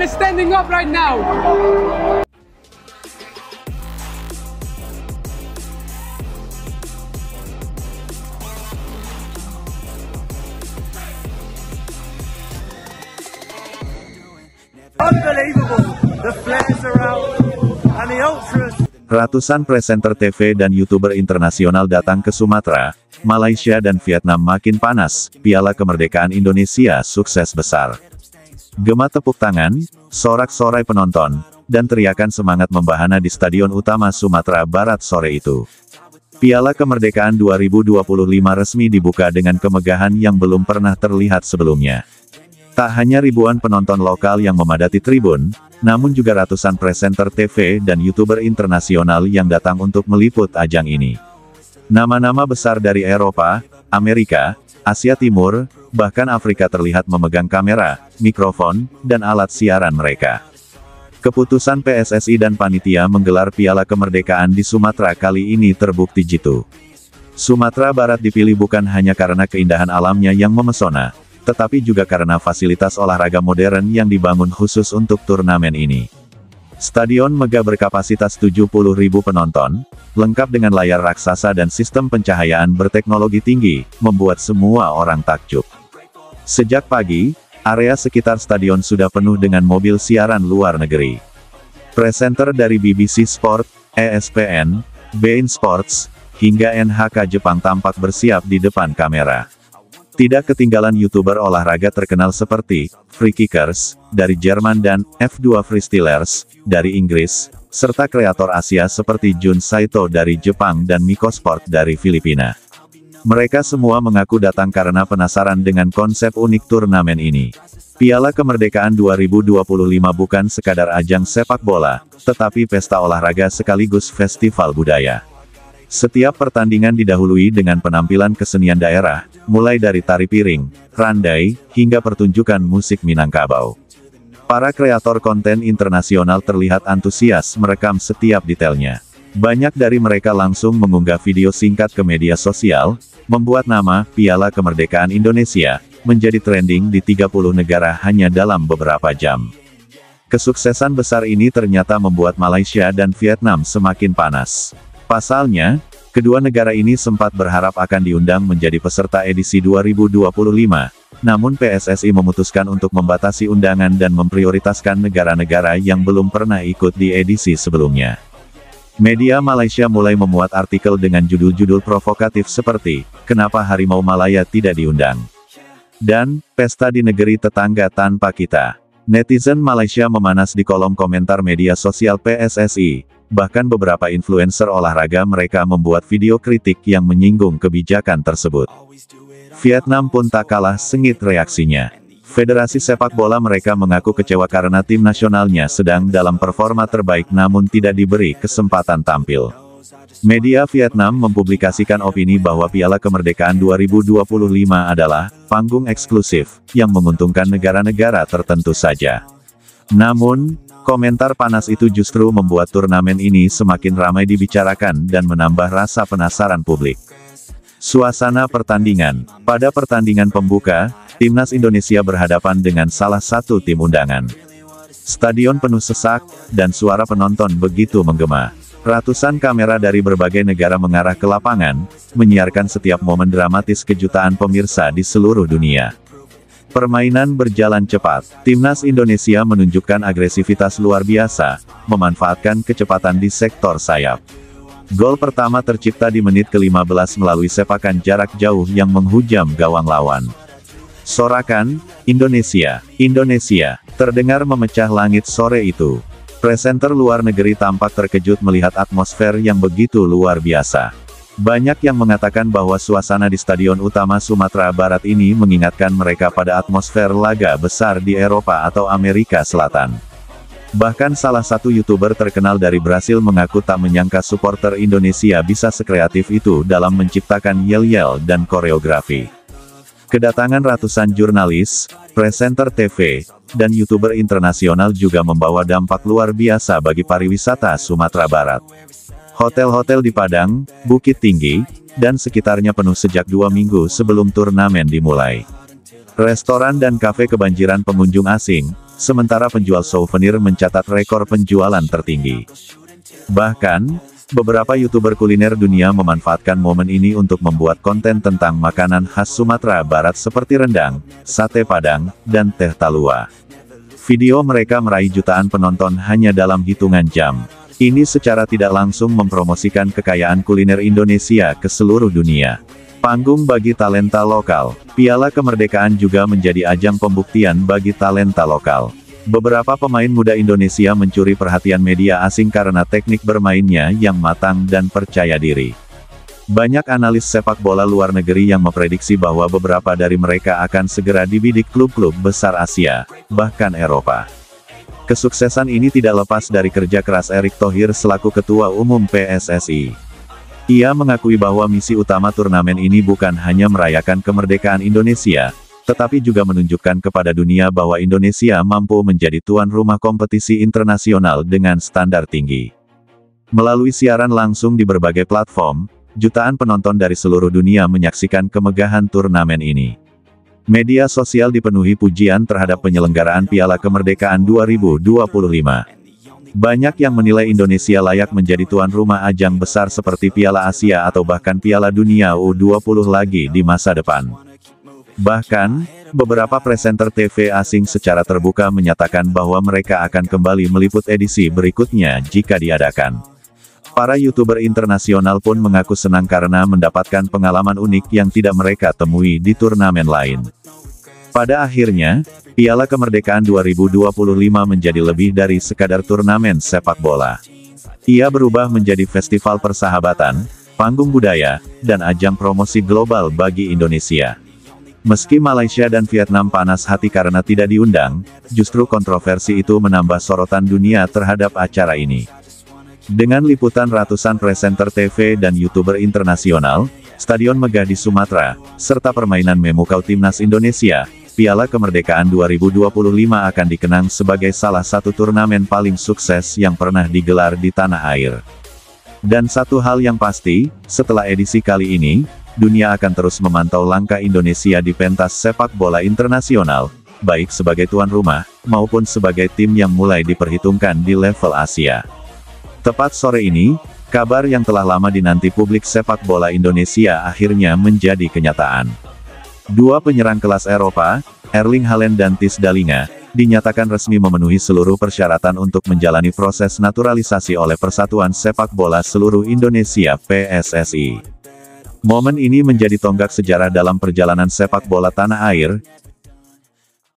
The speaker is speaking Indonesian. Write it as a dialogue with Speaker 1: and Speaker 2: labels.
Speaker 1: is standing up right now.
Speaker 2: Unbelievable. The flares are out and the ultras.
Speaker 3: Ratusan presenter TV dan YouTuber internasional datang ke Sumatera, Malaysia dan Vietnam makin panas. Piala Kemerdekaan Indonesia sukses besar. Gema tepuk tangan, sorak-sorai penonton, dan teriakan semangat membahana di Stadion Utama Sumatera Barat sore itu. Piala Kemerdekaan 2025 resmi dibuka dengan kemegahan yang belum pernah terlihat sebelumnya. Tak hanya ribuan penonton lokal yang memadati tribun, namun juga ratusan presenter TV dan YouTuber internasional yang datang untuk meliput ajang ini. Nama-nama besar dari Eropa, Amerika, Asia Timur, bahkan Afrika terlihat memegang kamera, mikrofon, dan alat siaran mereka. Keputusan PSSI dan panitia menggelar Piala Kemerdekaan di Sumatera kali ini terbukti jitu. Sumatera Barat dipilih bukan hanya karena keindahan alamnya yang memesona, tetapi juga karena fasilitas olahraga modern yang dibangun khusus untuk turnamen ini. Stadion megah berkapasitas 70.000 penonton, lengkap dengan layar raksasa dan sistem pencahayaan berteknologi tinggi, membuat semua orang takjub. Sejak pagi, area sekitar stadion sudah penuh dengan mobil siaran luar negeri. Presenter dari BBC Sport, ESPN, beIN Sports, hingga NHK Jepang tampak bersiap di depan kamera. Tidak ketinggalan YouTuber olahraga terkenal seperti Free Kickers dari Jerman dan F2 Freestylers dari Inggris, serta kreator Asia seperti Jun Saito dari Jepang dan Miko Sport dari Filipina. Mereka semua mengaku datang karena penasaran dengan konsep unik turnamen ini. Piala Kemerdekaan 2025 bukan sekadar ajang sepak bola, tetapi pesta olahraga sekaligus festival budaya. Setiap pertandingan didahului dengan penampilan kesenian daerah, mulai dari tari piring, randai, hingga pertunjukan musik Minangkabau. Para kreator konten internasional terlihat antusias merekam setiap detailnya. Banyak dari mereka langsung mengunggah video singkat ke media sosial, membuat nama Piala Kemerdekaan Indonesia menjadi trending di 30 negara hanya dalam beberapa jam. Kesuksesan besar ini ternyata membuat Malaysia dan Vietnam semakin panas. Pasalnya, kedua negara ini sempat berharap akan diundang menjadi peserta edisi 2025, namun PSSI memutuskan untuk membatasi undangan dan memprioritaskan negara-negara yang belum pernah ikut di edisi sebelumnya. Media Malaysia mulai memuat artikel dengan judul-judul provokatif seperti, "Kenapa Harimau Malaya tidak diundang?" dan "Pesta di negeri tetangga tanpa kita." Netizen Malaysia memanas di kolom komentar media sosial PSSI. Bahkan beberapa influencer olahraga mereka membuat video kritik yang menyinggung kebijakan tersebut. Vietnam pun tak kalah sengit reaksinya. Federasi sepak bola mereka mengaku kecewa karena tim nasionalnya sedang dalam performa terbaik namun tidak diberi kesempatan tampil. Media Vietnam mempublikasikan opini bahwa Piala Kemerdekaan 2025 adalah panggung eksklusif yang menguntungkan negara-negara tertentu saja. Namun, komentar panas itu justru membuat turnamen ini semakin ramai dibicarakan dan menambah rasa penasaran publik. Suasana pertandingan. Pada pertandingan pembuka, Timnas Indonesia berhadapan dengan salah satu tim undangan. Stadion penuh sesak, dan suara penonton begitu menggema. Ratusan kamera dari berbagai negara mengarah ke lapangan, menyiarkan setiap momen dramatis kejutaan pemirsa di seluruh dunia. Permainan berjalan cepat. Timnas Indonesia menunjukkan agresivitas luar biasa, memanfaatkan kecepatan di sektor sayap. Gol pertama tercipta di menit ke-15 melalui sepakan jarak jauh yang menghujam gawang lawan. Sorakan, Indonesia, Indonesia, terdengar memecah langit sore itu. Presenter luar negeri tampak terkejut melihat atmosfer yang begitu luar biasa. Banyak yang mengatakan bahwa suasana di Stadion Utama Sumatera Barat ini mengingatkan mereka pada atmosfer laga besar di Eropa atau Amerika Selatan. Bahkan salah satu YouTuber terkenal dari Brasil mengaku tak menyangka supporter Indonesia bisa sekreatif itu dalam menciptakan yel-yel dan koreografi. Kedatangan ratusan jurnalis, presenter TV, dan YouTuber internasional juga membawa dampak luar biasa bagi pariwisata Sumatera Barat. Hotel-hotel di Padang, Bukit Tinggi, dan sekitarnya penuh sejak 2 minggu sebelum turnamen dimulai. Restoran dan kafe kebanjiran pengunjung asing, sementara penjual souvenir mencatat rekor penjualan tertinggi. Bahkan, beberapa YouTuber kuliner dunia memanfaatkan momen ini untuk membuat konten tentang makanan khas Sumatera Barat seperti rendang, sate Padang, dan teh talua. Video mereka meraih jutaan penonton hanya dalam hitungan jam. Ini secara tidak langsung mempromosikan kekayaan kuliner Indonesia ke seluruh dunia. Panggung bagi talenta lokal. Piala Kemerdekaan juga menjadi ajang pembuktian bagi talenta lokal. Beberapa pemain muda Indonesia mencuri perhatian media asing karena teknik bermainnya yang matang dan percaya diri. Banyak analis sepak bola luar negeri yang memprediksi bahwa beberapa dari mereka akan segera dibidik klub-klub besar Asia, bahkan Eropa. Kesuksesan ini tidak lepas dari kerja keras Erick Thohir selaku Ketua Umum PSSI. Ia mengakui bahwa misi utama turnamen ini bukan hanya merayakan kemerdekaan Indonesia, tetapi juga menunjukkan kepada dunia bahwa Indonesia mampu menjadi tuan rumah kompetisi internasional dengan standar tinggi. Melalui siaran langsung di berbagai platform, jutaan penonton dari seluruh dunia menyaksikan kemegahan turnamen ini. Media sosial dipenuhi pujian terhadap penyelenggaraan Piala Kemerdekaan 2025. Banyak yang menilai Indonesia layak menjadi tuan rumah ajang besar seperti Piala Asia atau bahkan Piala Dunia U20 lagi di masa depan. Bahkan, beberapa presenter TV asing secara terbuka menyatakan bahwa mereka akan kembali meliput edisi berikutnya jika diadakan. Para YouTuber internasional pun mengaku senang karena mendapatkan pengalaman unik yang tidak mereka temui di turnamen lain. Pada akhirnya, Piala Kemerdekaan 2025 menjadi lebih dari sekadar turnamen sepak bola. Ia berubah menjadi festival persahabatan, panggung budaya, dan ajang promosi global bagi Indonesia. Meski Malaysia dan Vietnam panas hati karena tidak diundang, justru kontroversi itu menambah sorotan dunia terhadap acara ini. Dengan liputan ratusan presenter TV dan YouTuber internasional, stadion megah di Sumatera, serta permainan memukau timnas Indonesia, Piala Kemerdekaan 2025 akan dikenang sebagai salah satu turnamen paling sukses yang pernah digelar di tanah air. Dan satu hal yang pasti, setelah edisi kali ini, dunia akan terus memantau langkah Indonesia di pentas sepak bola internasional, baik sebagai tuan rumah, maupun sebagai tim yang mulai diperhitungkan di level Asia. Tepat sore ini, kabar yang telah lama dinanti publik sepak bola Indonesia akhirnya menjadi kenyataan. Dua penyerang kelas Eropa, Erling Haaland dan Theis Dallinga, dinyatakan resmi memenuhi seluruh persyaratan untuk menjalani proses naturalisasi oleh Persatuan Sepak Bola Seluruh Indonesia (PSSI). Momen ini menjadi tonggak sejarah dalam perjalanan sepak bola tanah air,